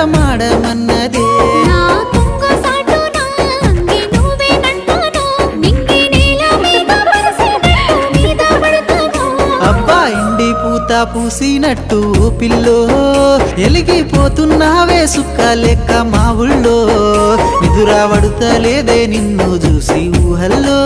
మాడమన్నదే అబ్బా ఇండి పూత పూసినట్టు పిల్లో ఎలిగిపోతున్నావే సుక్క లెక్క మా ఊళ్ళో నిదురా పడుతలేదే నిన్ను చూసి ఊహల్లో